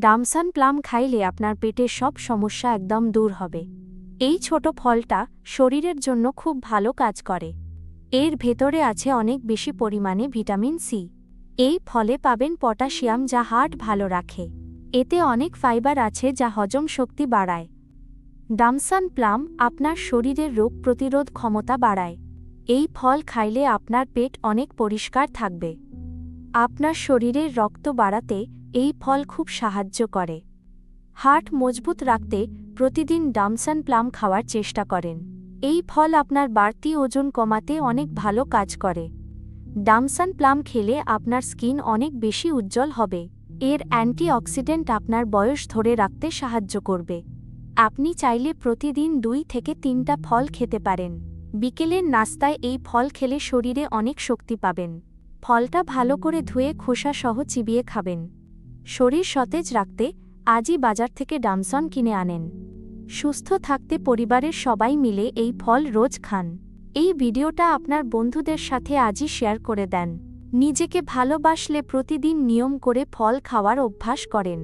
ডামসান plum খাইলে আপনার পেটের সব সমস্যা একদম দূর হবে। এই ছোট ফলটা শরীরের জন্য খুব ভালো কাজ করে। এর ভেতরে আছে অনেক বেশি পরিমাণে ভিটামিন সি। এই ফলে পাবেন পটাশিয়াম, যা হার্ট ভালো রাখে। এতে অনেক ফাইবার আছে যা হজম শক্তি বাড়ায়। ডামসান প্লাম আপনার শরীরের রোগ প্রতিরোধ ক্ষমতা বাড়ায়। এই ফল খাইলে আপনার পেট অনেক পরিষ্কার থাকবে। আপনার শরীরের রক্ত বাড়াতে এই ফল খুব সাহায্য করে। হার্ট মজবুত রাখতে প্রতিদিন ডামসান প্লাম খাওয়ার চেষ্টা করেন। এই ফল আপনার বাড়তি ওজন কমাতে অনেক ভালো কাজ করে। ডামসান প্লাম খেলে আপনার স্কিন অনেক বেশি উজ্জ্বল হবে। এর অ্যান্টিঅক্সিডেন্ট আপনার বয়স ধরে রাখতে সাহায্য করবে। আপনি চাইলে প্রতিদিন 2 থেকে 3টা ফল খেতে পারেন। বিকেলের নাস্তায় এই ফল খেলে শরীরে অনেক শক্তি পাবেন। ফলটা ভালো করে ধুয়ে খোসা সহ চিবিয়ে খাবেন। শরীর সতেজ রাখতে আজই বাজার থেকে ডামসান কিনে আনেন। সুস্থ থাকতে পরিবারের সবাই মিলে এই ফল রোজ খান। এই ভিডিওটা আপনার বন্ধুদের সাথে আজই শেয়ার করে দেন। নিজেকে ভালোবাসলে প্রতিদিন নিয়ম করে ফল খাওয়ার অভ্যাস করেন।